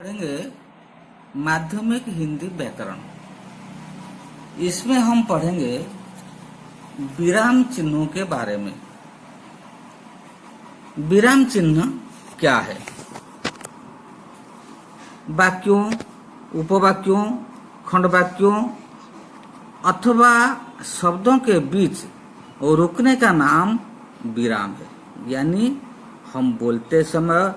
पढ़ेंगे माध्यमिक हिंदी व्याकरण। इसमें हम पढ़ेंगे विराम चिन्हों के बारे में। विराम चिन्ह क्या है? वाक्यों, उपवाक्यों, खंडवाक्यों अथवा शब्दों के बीच रुकने का नाम विराम है। यानी हम बोलते समय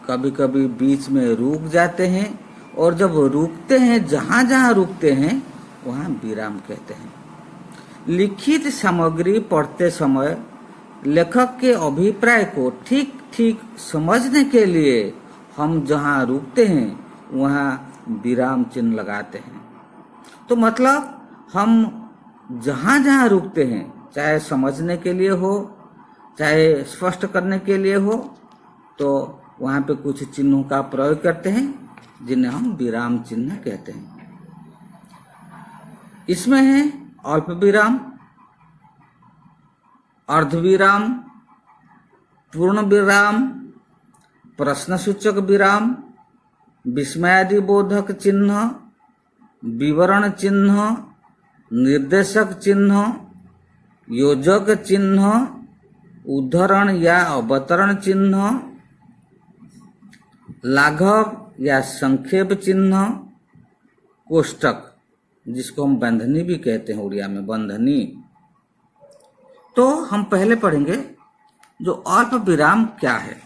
कभी कभी बीच में रुक जाते हैं और जब रुकते हैं, जहां जहां रुकते हैं वहां विराम कहते हैं। लिखित सामग्री पढ़ते समय लेखक के अभिप्राय को ठीक ठीक समझने के लिए हम जहां रुकते हैं वहां विराम चिन्ह लगाते हैं। तो मतलब हम जहां जहां रुकते हैं, चाहे समझने के लिए हो, चाहे स्पष्ट करने के लिए हो, तो वहां पे कुछ चिन्हों का प्रयोग करते हैं जिन्हें हम विराम चिन्ह कहते हैं। इसमें है अल्प विराम, अर्ध विराम, पूर्ण विराम, प्रश्नसूचक विराम, विस्मयादि बोधक चिन्ह, विवरण चिन्ह, निर्देशक चिन्ह, योजक चिन्ह, उद्धरण या अवतरण चिन्ह, लाघव या संक्षेप चिन्ह, कोष्टक जिसको हम बंधनी भी कहते हैं, उड़िया में बंधनी। तो हम पहले पढ़ेंगे जो अल्प विराम क्या है,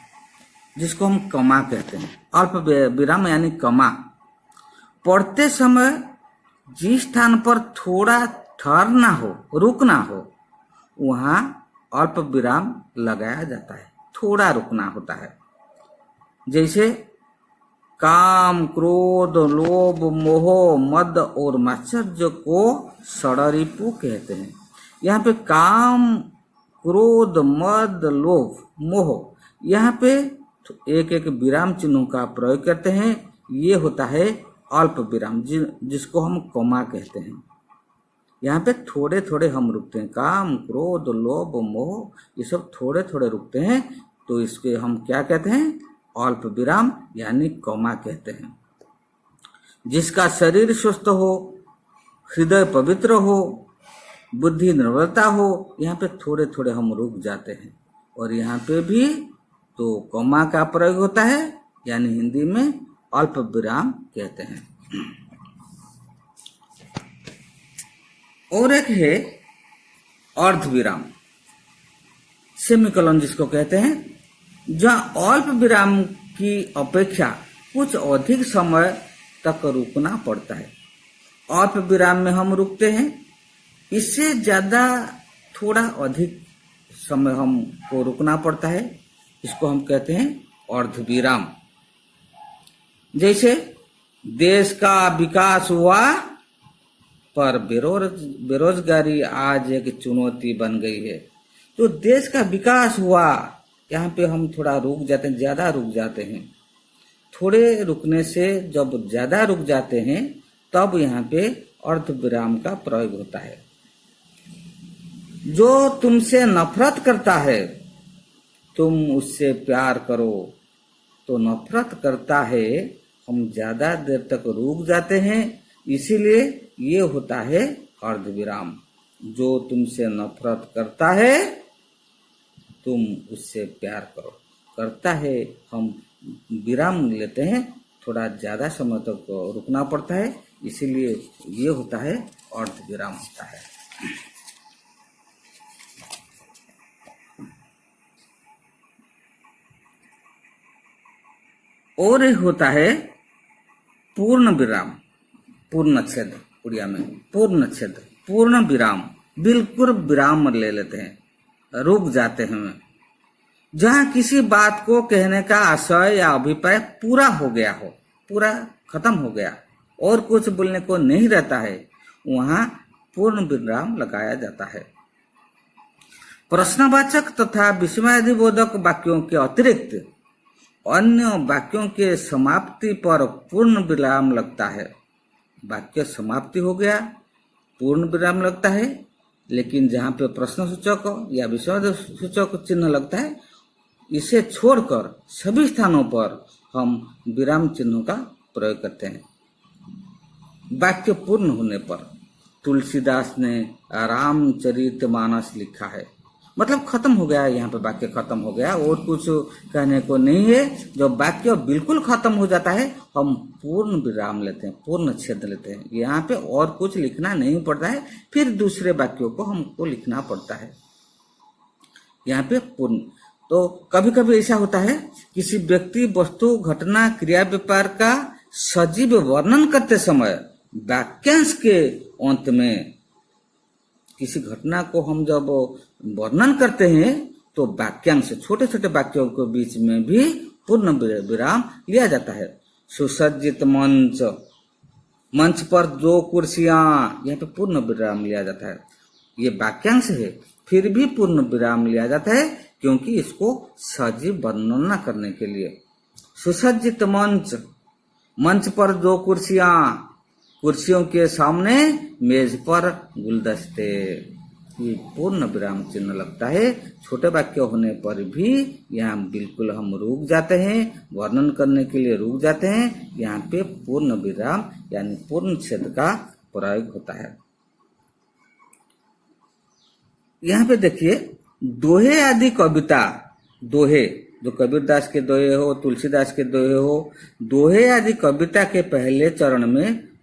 जिसको हम कमा कहते हैं। अल्प विराम यानी कमा। पढ़ते समय जिस स्थान पर थोड़ा ठहरना हो, रुकना हो, वहां अल्प विराम लगाया जाता है। थोड़ा रुकना होता है। जैसे काम, क्रोध, लोभ, मोह, मद और मात्सर्य को षडरिपु कहते हैं। यहाँ पे काम, क्रोध, मद, लोभ, मोह, यहाँ पे एक एक विराम चिन्हों का प्रयोग करते हैं। ये होता है अल्प विराम, जिसको हम कमा कहते हैं। यहाँ पे थोड़े थोड़े हम रुकते हैं। काम, क्रोध, लोभ, मोह, ये सब थोड़े थोड़े रुकते हैं, तो इसके हम क्या कहते हैं? अल्प विराम यानी कमा कहते हैं। जिसका शरीर स्वस्थ हो, हृदय पवित्र हो, बुद्धि निर्मलता हो, यहाँ पे थोड़े थोड़े हम रुक जाते हैं। और यहाँ पे भी तो कमा का प्रयोग होता है, यानी हिंदी में अल्प विराम कहते हैं। और एक है अर्ध विराम, सेमीकोलन जिसको कहते हैं, जहाँ अल्प विराम की अपेक्षा कुछ अधिक समय तक रुकना पड़ता है। अल्प विराम में हम रुकते हैं, इससे ज्यादा थोड़ा अधिक समय हमको रुकना पड़ता है। इसको हम कहते हैं अर्ध विराम। जैसे देश का विकास हुआ पर बेरोजगारी आज एक चुनौती बन गई है। तो देश का विकास हुआ, यहाँ पे हम थोड़ा रुक जाते हैं, ज्यादा रुक जाते हैं। थोड़े रुकने से जब ज्यादा रुक जाते हैं तब यहाँ पे अर्ध विराम का प्रयोग होता है। जो तुमसे नफरत करता है तुम उससे प्यार करो। तो नफरत करता है, हम ज्यादा देर तक रुक जाते हैं, इसीलिए ये होता है अर्ध विराम। जो तुमसे नफरत करता है तुम उससे प्यार करो। करता है, हम विराम लेते हैं, थोड़ा ज्यादा समय तक रुकना पड़ता है, इसीलिए ये होता है अर्ध विराम होता है। और एक होता है पूर्ण विराम, पूर्णच्छेद, उड़िया में पूर्णच्छेद, पूर्ण विराम। बिल्कुल विराम ले लेते हैं, रुक जाते हैं। जहां किसी बात को कहने का आशय या अभिप्राय पूरा हो गया हो, पूरा खत्म हो गया और कुछ बोलने को नहीं रहता है, वहां पूर्ण विराम लगाया जाता है। प्रश्नवाचक तथा विस्मयादिबोधक वाक्यों के अतिरिक्त अन्य वाक्यों के समाप्ति पर पूर्ण विराम लगता है। वाक्य समाप्ति हो गया, पूर्ण विराम लगता है, लेकिन जहाँ पे प्रश्न सूचक या विस्मय सूचक चिन्ह लगता है, इसे छोड़कर सभी स्थानों पर हम विराम चिन्हों का प्रयोग करते हैं। वाक्य पूर्ण होने पर तुलसीदास ने रामचरितमानस लिखा है, मतलब खत्म हो गया, यहाँ पे वाक्य खत्म हो गया और कुछ कहने को नहीं है। जब वाक्य बिल्कुल खत्म हो जाता है हम पूर्ण विराम लेते हैं, पूर्ण छेद लेते हैं। यहाँ पे और कुछ लिखना नहीं पड़ता है, फिर दूसरे वाक्यों को हमको लिखना पड़ता है। यहाँ पे पूर्ण। तो कभी कभी ऐसा होता है, किसी व्यक्ति, वस्तु, घटना, क्रिया, व्यापार का सजीव वर्णन करते समय वाक्यांश के अंत में किसी घटना को हम जब वर्णन करते हैं तो वाक्यांश, छोटे छोटे वाक्यों के बीच में भी पूर्ण विराम लिया जाता है। सुसज्जित मंच, मंच पर 2 कुर्सियां, यहाँ पे पूर्ण विराम लिया जाता है। ये वाक्यांश है, फिर भी पूर्ण विराम लिया जाता है क्योंकि इसको सजीव वर्णन करने के लिए। सुसज्जित मंच, मंच पर 2 कुर्सियां, कुर्सियों के सामने मेज पर गुलदस्ते, ये पूर्ण विराम चिन्ह लगता है। छोटे वाक्य होने पर भी यहाँ बिल्कुल हम रुक जाते हैं, वर्णन करने के लिए रुक जाते हैं। यहाँ पे पूर्ण विराम यानी पूर्ण छेद का प्रयोग होता है। यहाँ पे देखिए, दोहे आदि कविता, दोहे जो कबीरदास के दोहे हो, तुलसीदास के दोहे हो, दोहे आदि कविता के पहले चरण में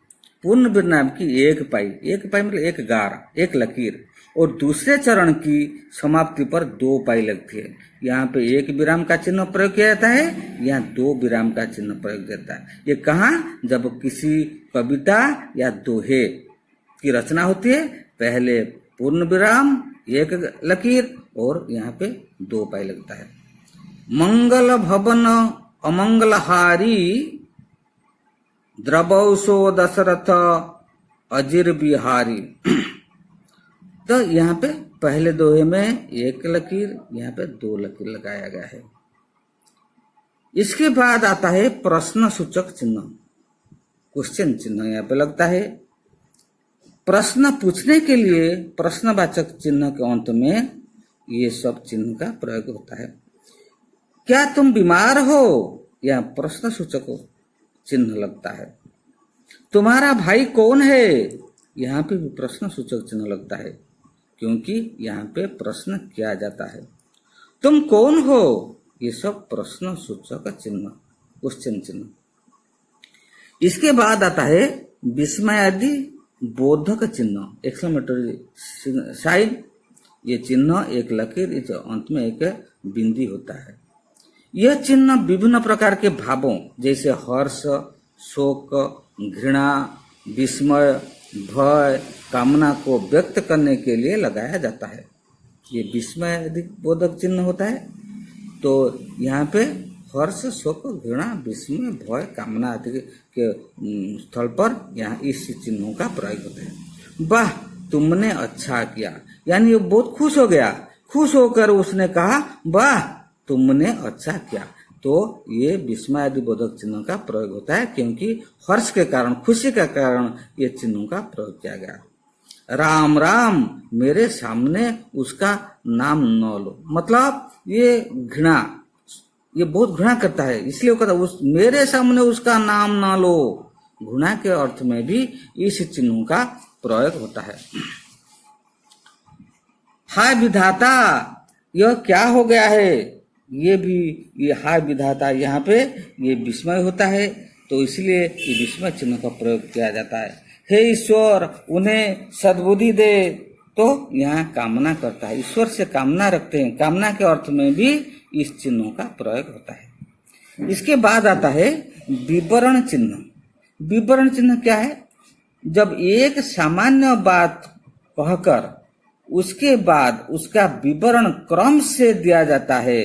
पूर्ण विराम की 1 पाई, 1 पाई मतलब 1 गार, 1 लकीर, और दूसरे चरण की समाप्ति पर 2 पाई लगती है। यहाँ पे 1 विराम का चिन्ह प्रयोग किया जाता है, यहाँ 2 विराम का चिन्ह प्रयोग जाता है। ये कहाँ? जब किसी कविता या दोहे की रचना होती है, पहले पूर्ण विराम 1 लकीर और यहाँ पे 2 पाई लगता है। मंगल भवन अमंगलहारी, द्रवौसो दशरथ अजिर बिहारी। तो यहाँ पे पहले दोहे में 1 लकीर, यहाँ पे 2 लकीर लगाया गया है। इसके बाद आता है प्रश्न सूचक चिन्ह, क्वेश्चन चिन्ह यहाँ पे लगता है। प्रश्न पूछने के लिए प्रश्नवाचक चिन्ह के अंत में ये सब चिन्ह का प्रयोग होता है। क्या तुम बीमार हो? यह प्रश्न सूचक चिन्ह लगता है। तुम्हारा भाई कौन है? यहाँ पे भी प्रश्न सूचक चिन्ह लगता है क्योंकि यहाँ पे प्रश्न किया जाता है। तुम कौन हो? ये सब प्रश्न सूचक चिन्ह, क्वेश्चन चिन्ह। इसके बाद आता है विस्मय आदि बोधक चिन्ह, एक्सक्लेमेटरी साइन। ये चिन्ह 1 लकीर, इस अंत में 1 बिंदी होता है। यह चिन्ह विभिन्न प्रकार के भावों जैसे हर्ष, शोक, घृणा, विस्मय, भय, कामना को व्यक्त करने के लिए लगाया जाता है। ये विस्मय आदि बोधक चिन्ह होता है। तो यहाँ पे हर्ष, शोक, घृणा, विस्मय, भय, कामना आदि के स्थल पर यहाँ इस चिन्हों का प्रयोग होता है। वाह, तुमने अच्छा किया, यानी ये बहुत खुश हो गया। खुश होकर उसने कहा वाह तुमने अच्छा किया। तो ये विस्मय आदि बोधक चिन्ह का प्रयोग होता है क्योंकि हर्ष के कारण, खुशी के कारण ये चिन्हों का प्रयोग किया गया। राम राम, मेरे सामने उसका नाम न लो, मतलब ये घृणा, ये बहुत घृणा करता है, इसलिए वो कहता उस मेरे सामने उसका नाम ना लो। घृणा के अर्थ में भी इस चिन्हों का प्रयोग होता है। हाय विधाता, यह क्या हो गया है? ये भी, ये हाय विधाता, यहाँ पे ये विस्मय होता है, तो इसलिए ये विस्मय चिन्ह का प्रयोग किया जाता है। हे ईश्वर, उन्हें सद्बुद्धि दे, तो यहाँ कामना करता है, ईश्वर से कामना रखते हैं। कामना के अर्थ में भी इस चिन्हों का प्रयोग होता है। इसके बाद आता है विवरण चिन्ह। विवरण चिन्ह क्या है? जब एक सामान्य बात कहकर उसके बाद उसका विवरण क्रम से दिया जाता है,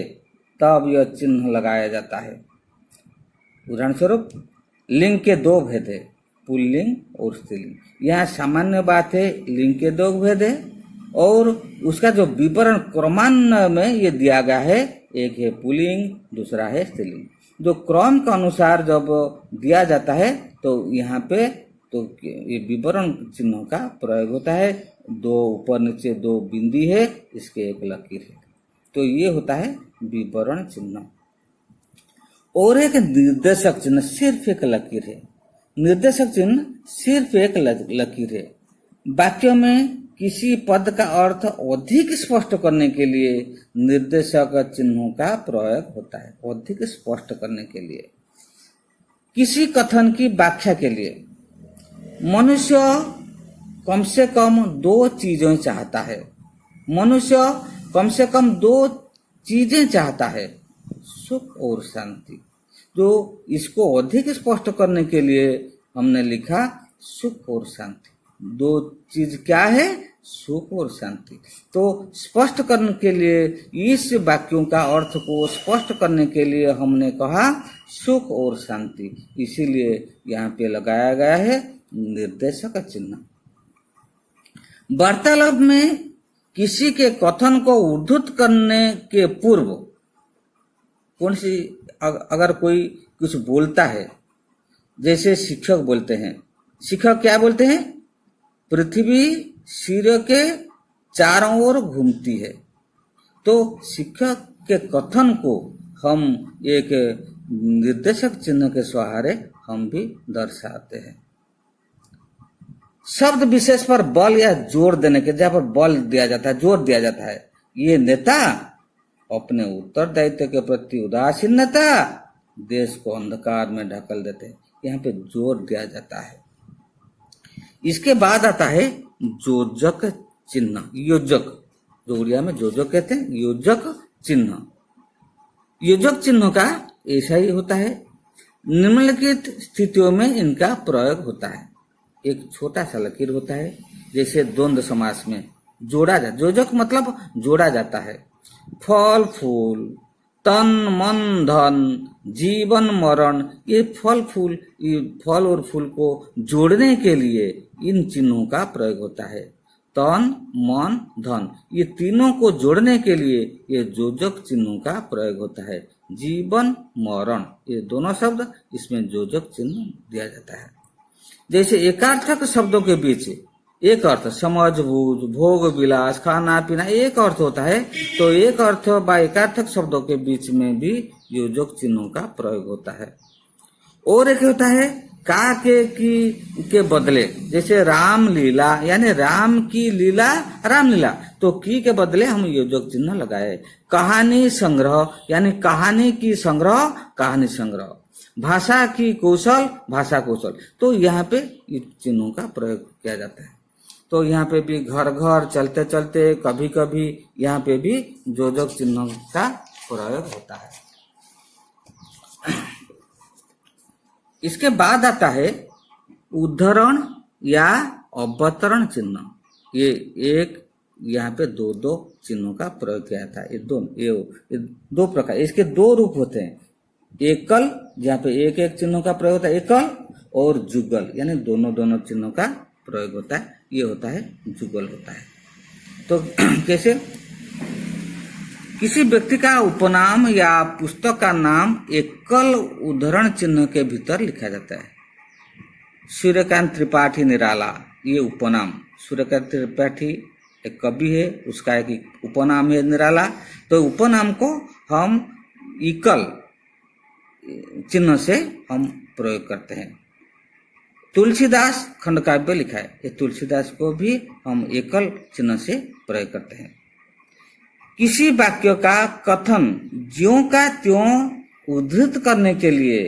तब यह चिन्ह लगाया जाता है। उदाहरण स्वरूप, लिंग के 2 भेद है, पुल्लिंग और स्त्रीलिंग। यहाँ सामान्य बात है, लिंग के 2 भेद है, और उसका जो विवरण क्रमान्वय में ये दिया गया है, एक है पुल्लिंग, दूसरा है स्त्रीलिंग। जो क्रम के अनुसार जब दिया जाता है तो यहाँ पे तो ये विवरण चिन्हों का प्रयोग होता है। 2 ऊपर नीचे 2 बिंदी है, इसके 1 लकीर है, तो ये होता है विवरण चिन्ह। और एक निर्देशक चिन्ह सिर्फ एक लकीर है। निर्देशक चिन्ह सिर्फ एक लकीर है। वाक्य में किसी पद का अर्थ अधिक स्पष्ट करने के लिए निर्देशक चिन्हों का प्रयोग होता है। अधिक स्पष्ट करने के लिए, किसी कथन की व्याख्या के लिए मनुष्य कम से कम दो चीजें चाहता है। मनुष्य कम से कम दो चीजें चाहता है, सुख और शांति। जो इसको अधिक स्पष्ट करने के लिए हमने लिखा सुख और शांति। दो चीज क्या है? सुख और शांति। तो स्पष्ट करने के लिए, इस वाक्यों का अर्थ को स्पष्ट करने के लिए हमने कहा सुख और शांति, इसीलिए यहाँ पे लगाया गया है निर्देशक चिन्ह। वार्तालाप में किसी के कथन को उद्धृत करने के पूर्व कौन सी, अगर कोई कुछ बोलता है, जैसे शिक्षक बोलते हैं, शिक्षक क्या बोलते हैं? पृथ्वी सूर्य के चारों ओर घूमती है। तो शिक्षक के कथन को हम एक निर्देशक चिन्ह के सहारे हम भी दर्शाते हैं। शब्द विशेष पर बल या जोर देने के, जहां पर बल दिया जाता है, जोर दिया जाता है, ये नेता अपने उत्तरदायित्व के प्रति उदासीन नेता देश को अंधकार में ढकल देते हैं। यहाँ पे जोर दिया जाता है। इसके बाद आता है योजक चिन्ह। योजक, जो उड़िया में योजक कहते हैं, योजक चिन्ह। योजक चिन्ह का ऐसा ही होता है। निम्नलिखित स्थितियों में इनका प्रयोग होता है। एक छोटा सा लकीर होता है, जैसे द्वंद्व समास में जोड़ा जाता, योजक मतलब जोड़ा जाता है। फल फूल, तन मन धन, जीवन मरण, ये फल फूल, ये फल और फूल को जोड़ने के लिए इन चिन्हों का प्रयोग होता है। तन मन धन, ये तीनों को जोड़ने के लिए ये योजक चिन्हों का प्रयोग होता है। जीवन मरण, ये दोनों शब्द इसमें योजक चिन्ह दिया जाता है। जैसे एकार्थक शब्दों के बीच एक अर्थ, समझ बूझ, भोग विलास, खाना पीना, एक अर्थ होता है, तो एक अर्थ व एकार्थक शब्दों के बीच में भी योजक चिन्हों का प्रयोग होता है। और एक होता है का के बदले, जैसे राम लीला, यानी राम की लीला, रामलीला, तो की के बदले हम योजक चिन्ह लगाए। कहानी संग्रह, यानी कहानी की संग्रह, कहानी संग्रह। भाषा की कौशल, भाषा कौशल, तो यहाँ पे चिन्हों का प्रयोग किया जाता है। तो यहाँ पे भी घर घर, चलते चलते, कभी कभी यहाँ पे भी योजक चिन्हों का प्रयोग होता है। इसके बाद आता है उद्धरण या अवतरण चिन्ह। ये एक, यहाँ पे दो दो चिन्हों का प्रयोग किया जाता है। ये दो प्रकार, इसके दो रूप होते हैं। एकल, जहाँ पे एक एक चिन्हों का प्रयोग होता है, एकल, और जुगल, यानी दोनों दोनों चिन्हों का प्रयोग होता है, ये होता है जुगल होता है। तो कैसे? किसी व्यक्ति का उपनाम या पुस्तक का नाम एकल उद्धरण चिन्ह के भीतर लिखा जाता है। सूर्यकांत त्रिपाठी निराला, ये उपनाम। सूर्यकांत त्रिपाठी एक कवि है, उसका एक उपनाम है निराला। तो उपनाम को हम एकल चिन्ह से हम प्रयोग करते हैं। तुलसीदास खंडकाव्य लिखा है, ये तुलसीदास को भी हम एकल चिन्ह से प्रयोग करते हैं। किसी वाक्य का कथन ज्यों का त्यों उद्धृत करने के लिए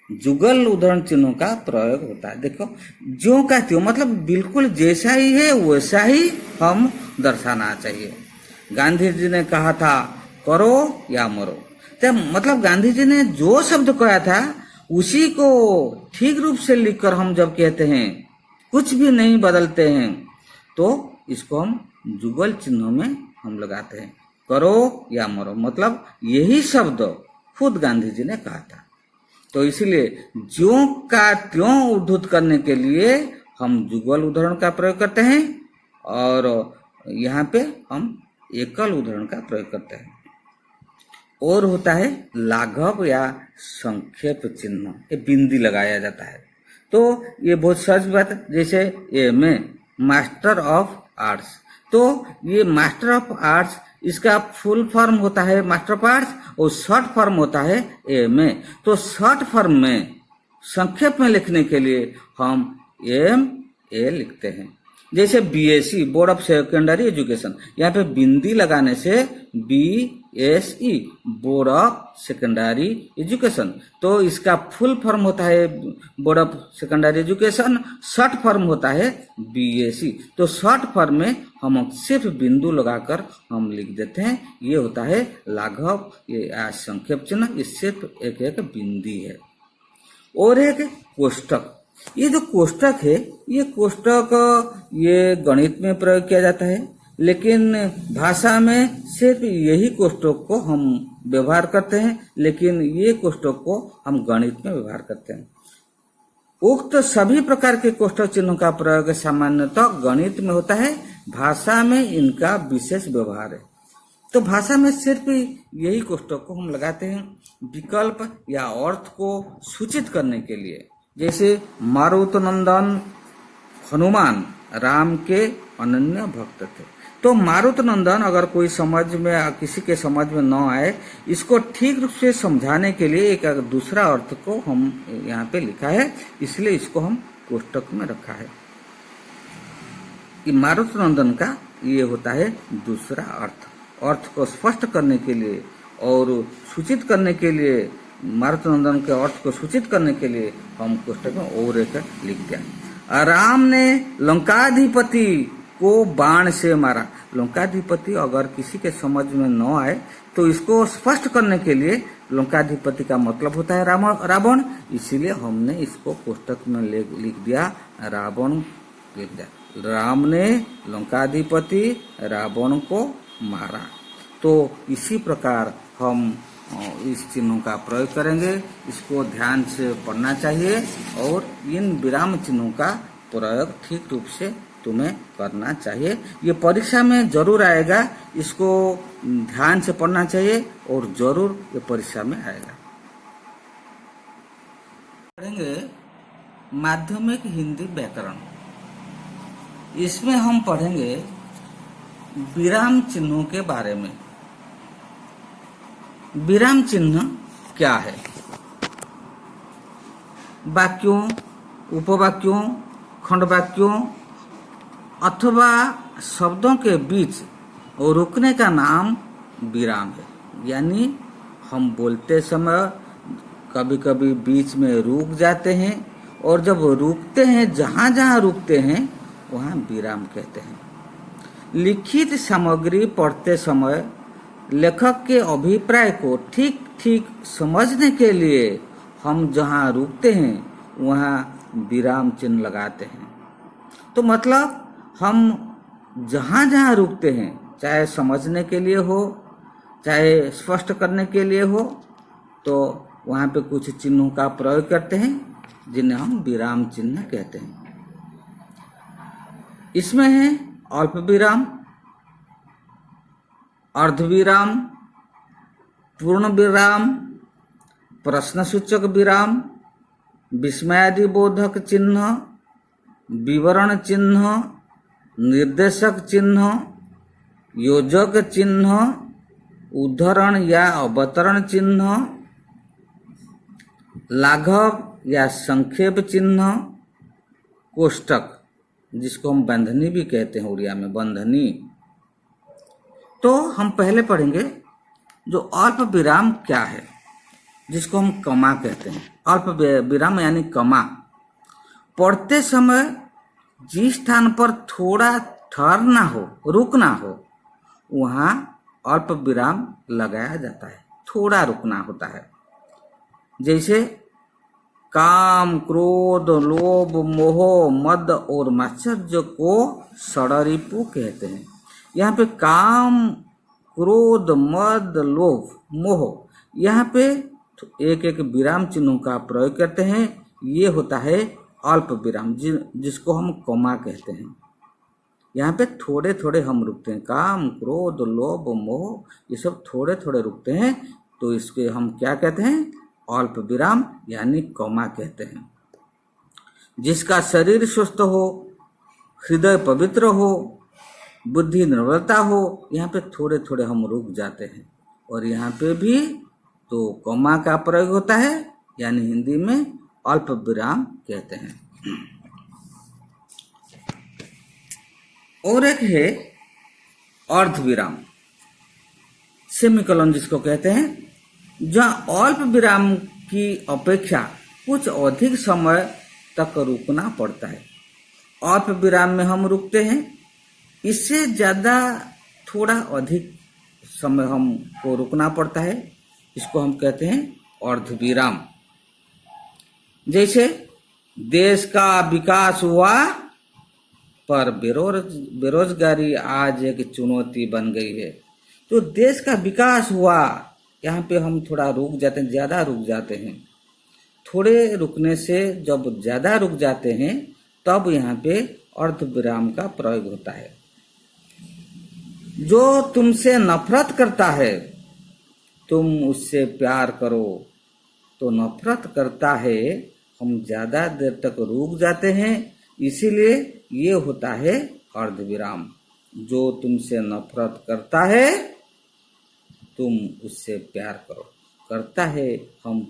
जुगल उद्धरण चिन्हों का प्रयोग होता है। देखो, ज्यों का त्यों मतलब बिल्कुल जैसा ही है वैसा ही हम दर्शाना चाहिए। गांधी जी ने कहा था करो या मरो, तो मतलब गांधी जी ने जो शब्द कहा था उसी को ठीक रूप से लिखकर हम जब कहते हैं, कुछ भी नहीं बदलते हैं, तो इसको हम जुगल चिन्हों में हम लगाते हैं। करो या मरो मतलब यही शब्द खुद गांधी जी ने कहा था। तो इसलिए ज्यों का त्यों उद्धृत करने के लिए हम जुगल उदाहरण का प्रयोग करते हैं, और यहाँ पे हम एकल उदाहरण का प्रयोग करते हैं। और होता है लाघव या संक्षेप चिन्ह, ये बिंदी लगाया जाता है। तो ये बहुत सहज बात है। जैसे ए में मास्टर ऑफ आर्ट्स, तो ये मास्टर ऑफ आर्ट्स, इसका फुल फॉर्म होता है मास्टर ऑफ आर्ट्स और शॉर्ट फॉर्म होता है एमए। तो शॉर्ट फॉर्म में संक्षेप में लिखने के लिए हम एमए लिखते हैं। जैसे BSc board of secondary education, यहाँ पे बिंदी लगाने से BSE board of secondary education. तो इसका फुल फॉर्म होता है board of secondary education, short form होता है बीएससी। तो शॉर्ट फॉर्म में हम सिर्फ बिंदु लगाकर हम लिख देते हैं, ये होता है लाघव, ये संक्षेप चिन्ह, ये सिर्फ एक एक बिंदी है। और एक कोष्टक, ये जो कोष्टक है, ये कोष्टक ये गणित में प्रयोग किया जाता है, लेकिन भाषा में सिर्फ यही कोष्टक को हम व्यवहार करते हैं, लेकिन ये कोष्टक को हम गणित में व्यवहार करते हैं। उक्त सभी प्रकार के कोष्टक चिन्हों का प्रयोग सामान्यतः गणित में होता है, भाषा में इनका विशेष व्यवहार है। तो भाषा में सिर्फ यही कोष्टक को हम लगाते हैं विकल्प या अर्थ को सूचित करने के लिए। जैसे मारुतनंदन हनुमान राम के अनन्य भक्त थे। तो मारुतनंदन अगर कोई समझ में, किसी के समझ में न आए, इसको ठीक रूप से समझाने के लिए एक दूसरा अर्थ को हम यहाँ पे लिखा है, इसलिए इसको हम कोष्टक में रखा है। कि मारुतनंदन का ये होता है दूसरा अर्थ। अर्थ को स्पष्ट करने के लिए और सूचित करने के लिए, मारुतनंदन के अर्थ को सूचित करने के लिए हम कोष्टक में और एक लिख दिया। राम ने लंकाधिपति को बाण से मारा। लंकाधिपति अगर किसी के समझ में न आए तो इसको स्पष्ट करने के लिए, लंकाधिपति का मतलब होता है रावण, इसीलिए हमने इसको कोष्टक में लिख दिया, रावण लिख दिया। राम ने लंकाधिपति रावण को मारा। तो इसी प्रकार हम इस चिन्हों का प्रयोग करेंगे। इसको ध्यान से पढ़ना चाहिए और इन विराम चिन्हों का प्रयोग ठीक रूप से तुम्हें करना चाहिए। ये परीक्षा में जरूर आएगा, इसको ध्यान से पढ़ना चाहिए और जरूर ये परीक्षा में आएगा। पढ़ेंगे माध्यमिक हिंदी व्याकरण। इसमें हम पढ़ेंगे विराम चिन्हों के बारे में। विराम चिन्ह क्या है? वाक्यों, उपवाक्यों, खंडवाक्यों अथवा शब्दों के बीच रुकने का नाम विराम है। यानी हम बोलते समय कभी कभी बीच में रुक जाते हैं, और जब रुकते हैं, जहाँ जहाँ रुकते हैं वहाँ विराम कहते हैं। लिखित सामग्री पढ़ते समय लेखक के अभिप्राय को ठीक ठीक समझने के लिए हम जहाँ रुकते हैं वहाँ विराम चिन्ह लगाते हैं। तो मतलब हम जहाँ जहाँ रुकते हैं, चाहे समझने के लिए हो, चाहे स्पष्ट करने के लिए हो, तो वहाँ पे कुछ चिन्हों का प्रयोग करते हैं जिन्हें हम विराम चिन्ह कहते हैं। इसमें है अल्प विराम, अर्धविराम, पूर्ण विराम, प्रश्नसूचक विराम, विस्मयादिबोधक चिन्ह, विवरण चिन्ह, निर्देशक चिन्ह, योजक चिन्ह, उद्धरण या अवतरण चिन्ह, लाघव या संक्षेप चिन्ह, कोष्टक जिसको हम बंधनी भी कहते हैं, उड़िया में बंधनी। तो हम पहले पढ़ेंगे जो अल्प विराम क्या है, जिसको हम कमा कहते हैं। अल्प विराम यानी कमा। पढ़ते समय जिस स्थान पर थोड़ा ठहरना हो, रुकना हो, वहाँ अल्प विराम लगाया जाता है, थोड़ा रुकना होता है। जैसे काम, क्रोध, लोभ, मोह, मद और मात्सर्य को षडरिपु कहते हैं। यहाँ पे काम, क्रोध, मद, लोभ, मोह, यहाँ पे एक एक विराम चिन्हों का प्रयोग करते हैं। ये होता है अल्प विराम, जिसको हम कमा कहते हैं। यहाँ पे थोड़े थोड़े हम रुकते हैं। काम, क्रोध, लोभ, मोह, ये सब थोड़े थोड़े रुकते हैं, तो इसके हम क्या कहते हैं? अल्प विराम यानी कमा कहते हैं। जिसका शरीर स्वस्थ हो, हृदय पवित्र हो, बुद्धि निर्बलता हो, यहाँ पे थोड़े थोड़े हम रुक जाते हैं। और यहाँ पे भी तो कॉमा का प्रयोग होता है, यानी हिंदी में अल्प विराम कहते हैं। और एक है अर्ध विराम, सेमीकोलन जिसको कहते हैं, जहाँ अल्प विराम की अपेक्षा कुछ अधिक समय तक रुकना पड़ता है। अल्प विराम में हम रुकते हैं, इससे ज्यादा थोड़ा अधिक समय हमको रुकना पड़ता है, इसको हम कहते हैं अर्ध विराम। जैसे देश का विकास हुआ पर बेरोजगारी आज एक चुनौती बन गई है। तो देश का विकास हुआ, यहाँ पे हम थोड़ा रुक जाते हैं, ज्यादा रुक जाते हैं। थोड़े रुकने से जब ज्यादा रुक जाते हैं तब यहाँ पे अर्ध विराम का प्रयोग होता है। जो तुमसे नफरत करता है तुम उससे प्यार करो। तो नफरत करता है, हम ज्यादा देर तक रुक जाते हैं, इसीलिए ये होता है अर्ध विराम। जो तुमसे नफरत करता है तुम उससे प्यार करो। करता है, हम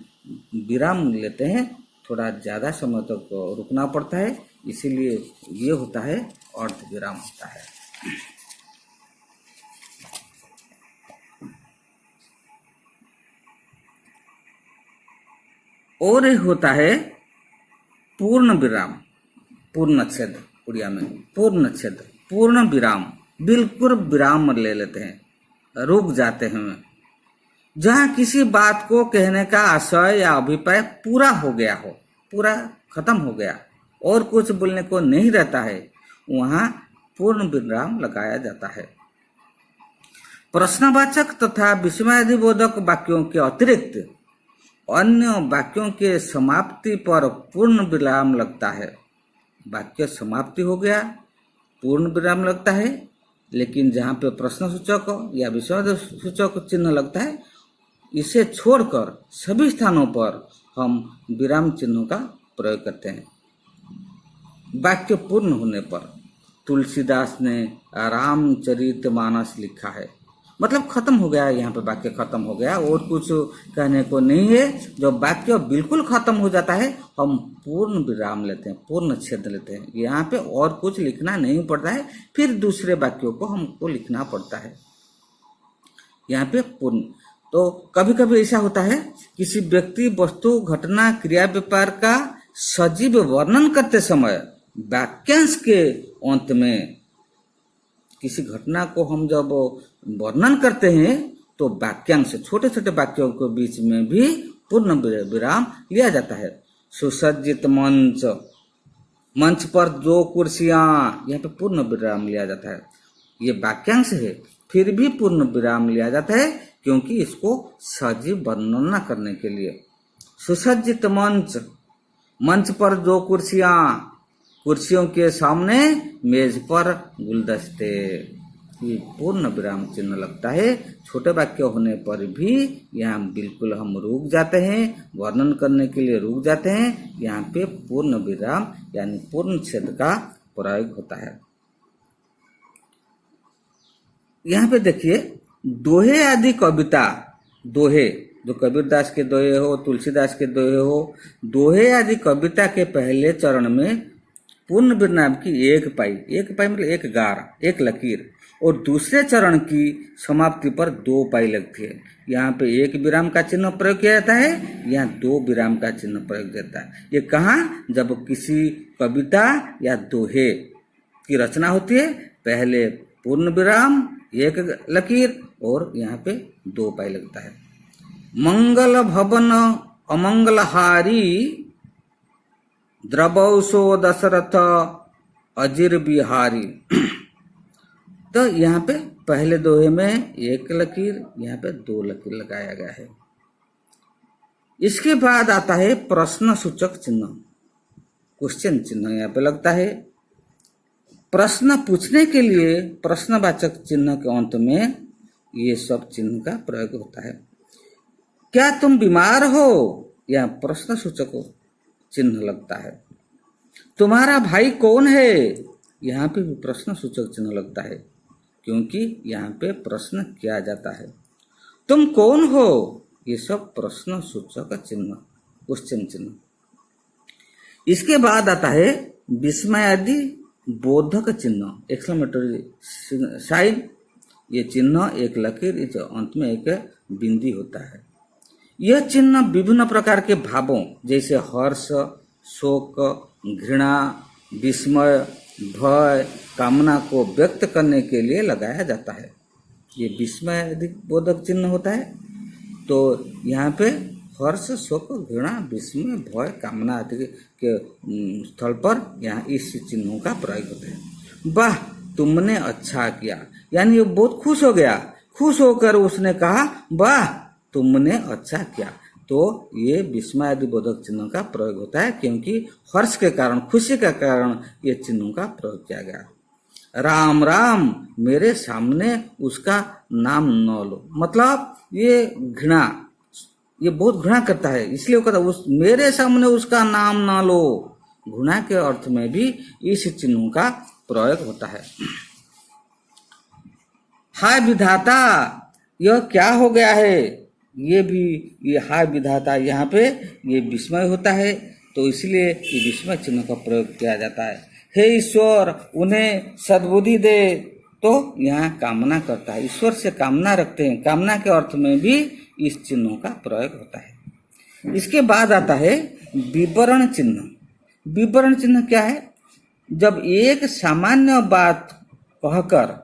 विराम लेते हैं, थोड़ा ज्यादा समय तक रुकना पड़ता है, इसीलिए ये होता है अर्ध विराम होता है। और एक होता है पूर्ण विराम, पूर्णच्छेद, उड़िया में पूर्णच्छेद, पूर्ण विराम, बिल्कुल विराम ले लेते हैं, रुक जाते हैं। जहाँ किसी बात को कहने का आशय या अभिप्राय पूरा हो गया हो, पूरा खत्म हो गया और कुछ बोलने को नहीं रहता है, वहाँ पूर्ण विराम लगाया जाता है। प्रश्नवाचक तथा विस्मयादिबोधक वाक्यों के अतिरिक्त अन्य वाक्यों के समाप्ति पर पूर्ण विराम लगता है। वाक्य समाप्ति हो गया, पूर्ण विराम लगता है, लेकिन जहाँ पे प्रश्न सूचक या विस्मय सूचक चिन्ह लगता है, इसे छोड़कर सभी स्थानों पर हम विराम चिन्हों का प्रयोग करते हैं। वाक्य पूर्ण होने पर तुलसीदास ने रामचरितमानस लिखा है, मतलब खत्म हो गया, यहाँ पे वाक्य खत्म हो गया और कुछ कहने को नहीं है। जब वाक्य बिल्कुल खत्म हो जाता है हम पूर्ण विराम लेते हैं, पूर्ण छेद लेते हैं। यहाँ पे और कुछ लिखना नहीं पड़ता है, फिर दूसरे वाक्यों को हमको लिखना पड़ता है। यहाँ पे पूर्ण। तो कभी कभी ऐसा होता है, किसी व्यक्ति, वस्तु, घटना, क्रिया, व्यापार का सजीव वर्णन करते समय वाक्यांश के अंत में किसी घटना को हम जब वर्णन करते हैं तो वाक्यांश, छोटे छोटे वाक्यों के बीच में भी पूर्ण विराम लिया जाता है। सुसज्जित मंच, मंच पर 2 कुर्सियां, यहाँ पे पूर्ण विराम लिया जाता है। ये वाक्यांश है, फिर भी पूर्ण विराम लिया जाता है क्योंकि इसको सजीव वर्णन न करने के लिए। सुसज्जित मंच, मंच पर 2 कुर्सियां, कुर्सियों के सामने मेज पर गुलदस्ते, ये पूर्ण विराम चिन्ह लगता है। छोटे वाक्य होने पर भी यहाँ बिल्कुल हम रुक जाते हैं, वर्णन करने के लिए रुक जाते हैं। यहाँ पे पूर्ण विराम यानी पूर्ण छेद का प्रयोग होता है। यहाँ पे देखिए, दोहे आदि कविता, दोहे जो कबीरदास के दोहे हो, तुलसीदास के दोहे हो, दोहे आदि कविता के पहले चरण में पूर्ण विराम की एक पाई मतलब एक गार, एक लकीर, और दूसरे चरण की समाप्ति पर 2 पाई लगती है। यहाँ पे 1 विराम का चिन्ह प्रयोग किया जाता है, यहाँ 2 विराम का चिन्ह प्रयोग जाता है। ये कहाँ? जब किसी कविता या दोहे की रचना होती है, पहले पूर्ण विराम, 1 लकीर और यहाँ पे 2 पाई लगता है। मंगल भवन अमंगलहारी द्रवौसो दशरथ अजिर बिहारी। तो यहाँ पे पहले दोहे में 1 लकीर, यहाँ पे 2 लकीर लगाया गया है। इसके बाद आता है प्रश्न सूचक चिन्ह, क्वेश्चन चिन्ह यहाँ पे लगता है। प्रश्न पूछने के लिए प्रश्नवाचक चिन्ह के अंत में ये सब चिन्ह का प्रयोग होता है। क्या तुम बीमार हो? यह प्रश्न सूचक चिन्ह लगता है। तुम्हारा भाई कौन है? यहाँ पे भी प्रश्न सूचक चिन्ह लगता है। क्योंकि यहाँ पे प्रश्न किया जाता है। तुम कौन हो? ये सब प्रश्न सूचक चिन्ह, क्वेश्चन चिन्ह। इसके बाद आता है विस्मयादि बोधक चिन्ह, एक्सक्लेमेटरी साइन। ये चिन्ह एक लकीर, इस अंत में एक बिंदी होता है। यह चिन्ह विभिन्न प्रकार के भावों जैसे हर्ष, शोक, घृणा, विस्मय, भय, कामना को व्यक्त करने के लिए लगाया जाता है। ये विस्मय बोधक चिन्ह होता है। तो यहाँ पे हर्ष, शोक, घृणा, विस्मय, भय, कामना आदि के स्थल पर यहाँ इस चिन्हों का प्रयोग होता है। वाह, तुमने अच्छा किया, यानी वो बहुत खुश हो गया। खुश होकर उसने कहा वाह तुमने अच्छा किया। तो ये विस्मयादि बोधक चिन्हों का प्रयोग होता है, क्योंकि हर्ष के कारण, खुशी के कारण ये चिन्हों का प्रयोग किया गया। राम राम, मेरे सामने उसका नाम न लो, मतलब ये घृणा, ये बहुत घृणा करता है, इसलिए वो कहता उस मेरे सामने उसका नाम न लो। घृणा के अर्थ में भी इस चिन्हों का प्रयोग होता है। हाय विधाता, यह क्या हो गया है? ये भी, ये हाय विधाता, यहाँ पे ये विस्मय होता है, तो इसलिए ये विस्मय चिन्ह का प्रयोग किया जाता है। हे ईश्वर, उन्हें सद्बुद्धि दे, तो यहाँ कामना करता है, ईश्वर से कामना रखते हैं। कामना के अर्थ में भी इस चिन्हों का प्रयोग होता है। इसके बाद आता है विवरण चिन्ह। विवरण चिन्ह क्या है? जब एक सामान्य बात कहकर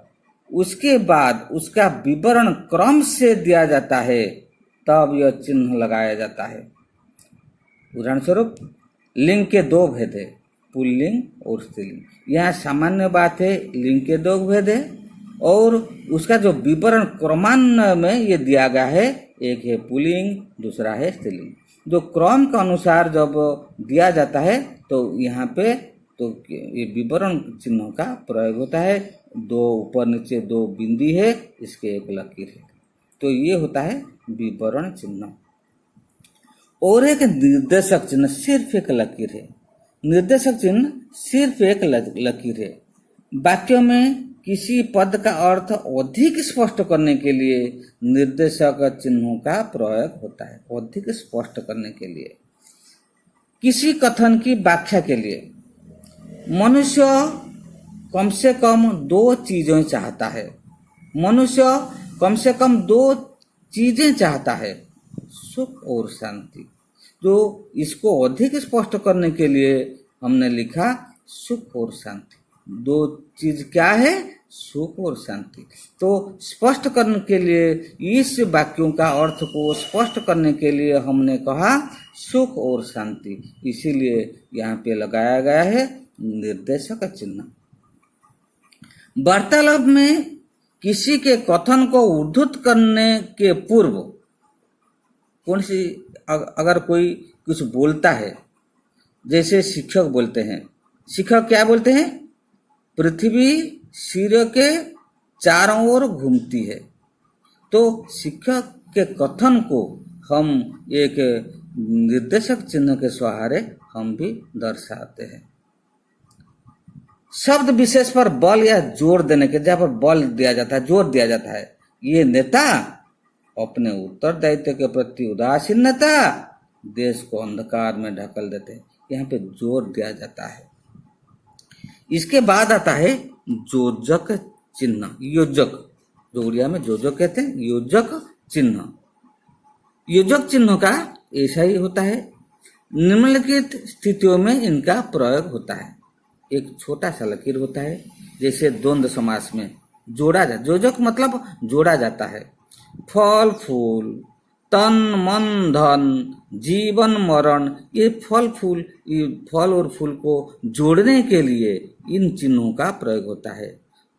उसके बाद उसका विवरण क्रम से दिया जाता है, तब यह चिन्ह लगाया जाता है। उदाहरण स्वरूप, लिंग के दो भेद है, पुल्लिंग और स्त्रीलिंग। यहाँ सामान्य बात है, लिंग के दो भेद है, और उसका जो विवरण क्रमान्वय में ये दिया गया है, एक है पुल्लिंग, दूसरा है स्त्रीलिंग। जो क्रम के अनुसार जब दिया जाता है, तो यहाँ पे तो ये विवरण चिन्हों का प्रयोग होता है। दो ऊपर नीचे दो बिंदी है, इसके एक लकीर है, तो ये होता है विवरण चिन्ह। और एक निर्देशक चिन्ह, सिर्फ एक लकीर है। निर्देशक चिन्ह सिर्फ एक लकीर है। वाक्य में किसी पद का अर्थ अधिक स्पष्ट करने के लिए निर्देशक चिन्हों का प्रयोग होता है। अधिक स्पष्ट करने के लिए, किसी कथन की व्याख्या के लिए मनुष्य कम से कम दो चीजें चाहता है। मनुष्य कम से कम दो चीजें चाहता है, सुख और शांति। तो इसको अधिक स्पष्ट करने के लिए हमने लिखा सुख और शांति। दो चीज क्या है? सुख और शांति। तो स्पष्ट करने के लिए, इस वाक्यों का अर्थ को स्पष्ट करने के लिए हमने कहा सुख और शांति, इसीलिए यहाँ पे लगाया गया है निर्देशक चिन्ह। वार्तालाप में किसी के कथन को उद्धृत करने के पूर्व कौन सी, अगर कोई कुछ बोलता है, जैसे शिक्षक बोलते हैं, शिक्षक क्या बोलते हैं? पृथ्वी सूर्य के चारों ओर घूमती है। तो शिक्षक के कथन को हम एक निर्देशक चिन्ह के सहारे हम भी दर्शाते हैं। शब्द विशेष पर बल या जोर देने के, जहाँ पर बल दिया जाता है, जोर दिया जाता है, ये नेता अपने उत्तरदायित्व के प्रति उदासीनता देश को अंधकार में ढकेल देते हैं, यहाँ पे जोर दिया जाता है। इसके बाद आता है योजक चिन्ह, योजक, जो उड़िया में योजक कहते हैं, योजक चिन्ह। योजक चिन्ह का ऐसा ही होता है। निम्नलिखित स्थितियों में इनका प्रयोग होता है। एक छोटा सा लकीर होता है, जैसे द्वंद्व समास में जोड़ा जाता, योजक मतलब जोड़ा जाता है। फल फूल, तन मन धन, जीवन मरण, ये फल फूल, ये फल और फूल को जोड़ने के लिए इन चिन्हों का प्रयोग होता है।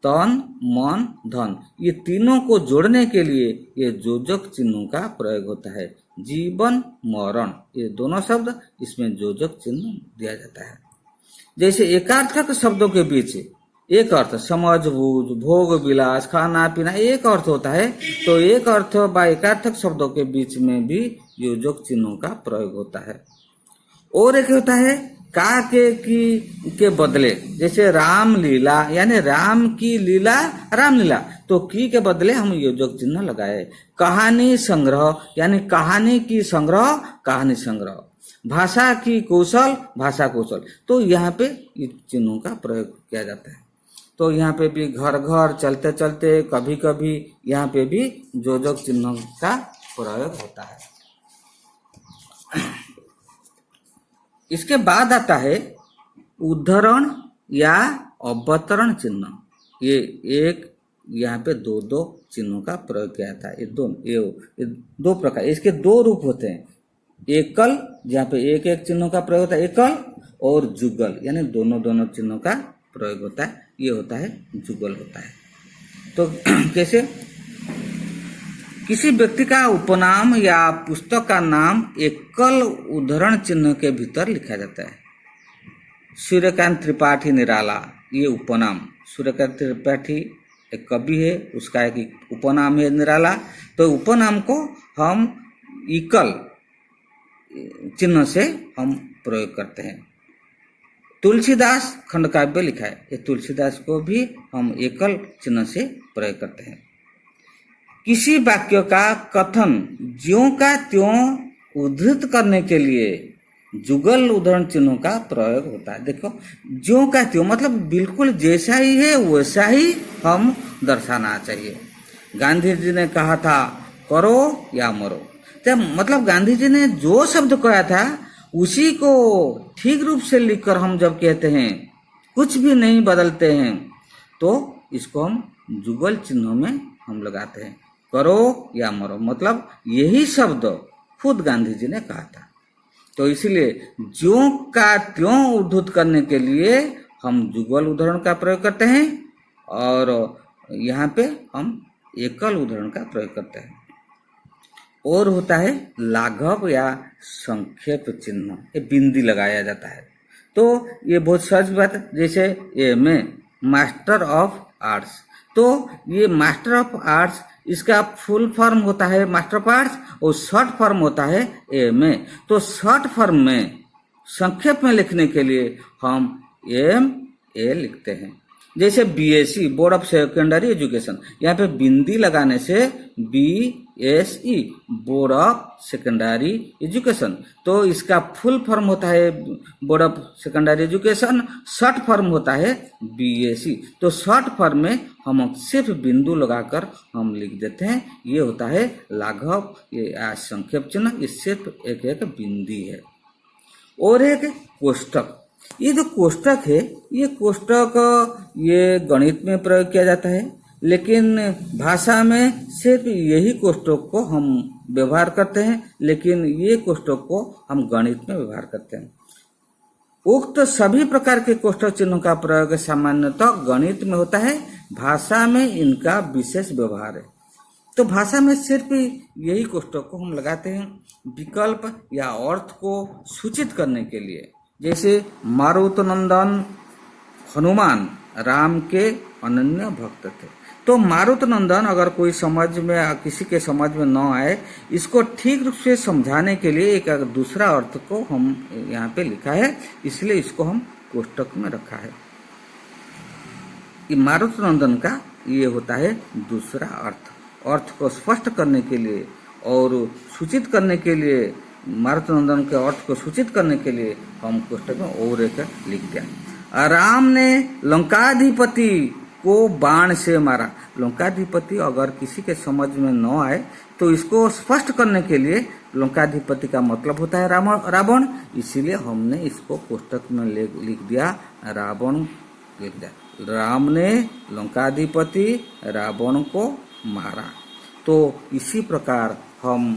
तन मन धन, ये तीनों को जोड़ने के लिए ये योजक चिन्हों का प्रयोग होता है। जीवन मरण, ये दोनों शब्द, इसमें योजक चिन्ह दिया जाता है। जैसे एकार्थक शब्दों के बीच एक अर्थ, समझ बूझ, भोग विलास, खाना पीना, एक अर्थ होता है, तो एक अर्थ व एकार्थक शब्दों के बीच में भी योजक चिन्हों का प्रयोग होता है। और एक होता है का के बदले, जैसे रामलीला यानी राम की लीला रामलीला, तो की के बदले हम योजक चिन्ह लगाए। कहानी संग्रह यानी कहानी की संग्रह कहानी संग्रह। भाषा की कौशल भाषा कौशल, तो यहाँ पे इन चिन्हों का प्रयोग किया जाता है। तो यहाँ पे भी घर घर, चलते चलते, कभी कभी, यहाँ पे भी योजक चिन्हों का प्रयोग होता है। इसके बाद आता है उद्धरण या अवतरण चिन्ह। ये एक यहाँ पे दो दो चिन्हों का प्रयोग किया जाता है। ये दो प्रकार, इसके दो रूप होते हैं। एकल, जहाँ पे एक एक चिन्हों का प्रयोग होता है एकल, और जुगल यानी दोनों दोनों चिन्हों का प्रयोग होता है, ये होता है जुगल होता है। तो कैसे? किसी व्यक्ति का उपनाम या पुस्तक का नाम एकल उद्धरण चिन्ह के भीतर लिखा जाता है। सूर्यकांत त्रिपाठी निराला, ये उपनाम। सूर्यकांत त्रिपाठी एक कवि है, उसका एक उपनाम है निराला। तो उपनाम को हम एकल चिन्ह से हम प्रयोग करते हैं। तुलसीदास खंडकाव्य लिखा है, ये तुलसीदास को भी हम एकल चिन्ह से प्रयोग करते हैं। किसी वाक्य का कथन ज्यों का त्यों उद्धृत करने के लिए जुगल उद्धरण चिन्हों का प्रयोग होता है। देखो, ज्यों का त्यों मतलब बिल्कुल जैसा ही है वैसा ही हम दर्शाना चाहिए। गांधी जी ने कहा था करो या मरो, तो मतलब गांधी जी ने जो शब्द कहा था उसी को ठीक रूप से लिखकर हम जब कहते हैं, कुछ भी नहीं बदलते हैं, तो इसको हम जुगल चिन्हों में हम लगाते हैं। करो या मरो मतलब यही शब्द खुद गांधी जी ने कहा था। तो इसलिए ज्यों का त्यों उद्धृत करने के लिए हम जुगल उद्धरण का प्रयोग करते हैं, और यहाँ पे हम एकल उद्धरण का प्रयोग करते हैं। और होता है लाघव या संक्षेप चिन्ह, ये बिंदी लगाया जाता है। तो ये बहुत सहज बात है। जैसे ये में मास्टर ऑफ आर्ट्स, तो ये मास्टर ऑफ आर्ट्स, इसका फुल फॉर्म होता है मास्टर ऑफ आर्ट्स, और शॉर्ट फॉर्म होता है एमए। तो शॉर्ट फॉर्म में संक्षेप में लिखने के लिए हम MA लिखते हैं। जैसे BSc board of secondary education, यहाँ पे बिंदी लगाने से BSE board of secondary education, तो इसका फुल फॉर्म होता है board of secondary education, short form होता है BSc। तो शॉर्ट फॉर्म में हम सिर्फ बिंदु लगाकर हम लिख देते हैं, ये होता है लाघव, ये संक्षेप चिन्ह, ये सिर्फ एक एक बिंदी है। और एक कोष्टक, ये जो कोष्टक है, ये कोष्टक ये गणित में प्रयोग किया जाता है, लेकिन भाषा में सिर्फ यही कोष्टक को हम व्यवहार करते हैं, लेकिन ये कोष्टक को हम गणित में व्यवहार करते हैं। उक्त सभी प्रकार के कोष्टक चिन्हों का प्रयोग सामान्यतः गणित में होता है, भाषा में इनका विशेष व्यवहार है। तो भाषा में सिर्फ यही कोष्टक को हम लगाते हैं विकल्प या अर्थ को सूचित करने के लिए। जैसे मारुतनंदन हनुमान राम के अनन्य भक्त थे। तो मारुतनंदन अगर कोई समझ में, किसी के समझ में न आए, इसको ठीक रूप से समझाने के लिए एक दूसरा अर्थ को हम यहाँ पे लिखा है, इसलिए इसको हम कोष्टक में रखा है। ये मारुतनंदन का ये होता है दूसरा अर्थ को स्पष्ट करने के लिए और सूचित करने के लिए, मारुतनंदन के अर्थ को सूचित करने के लिए हम कोष्टक में और एक लिख दिया। राम ने लंकाधिपति को बाण से मारा। लंकाधिपति अगर किसी के समझ में न आए तो इसको स्पष्ट करने के लिए, लंकाधिपति का मतलब होता है रावण, इसीलिए हमने इसको कोष्टक में लिख दिया, रावण लिख दिया। राम ने लंकाधिपति रावण को मारा। तो इसी प्रकार हम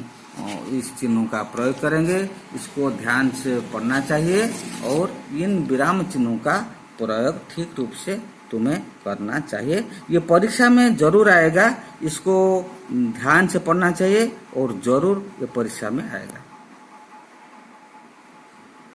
इस चिन्हों का प्रयोग करेंगे। इसको ध्यान से पढ़ना चाहिए और इन विराम चिन्हों का प्रयोग ठीक रूप से तुम्हें करना चाहिए। ये परीक्षा में जरूर आएगा, इसको ध्यान से पढ़ना चाहिए और जरूर ये परीक्षा में आएगा।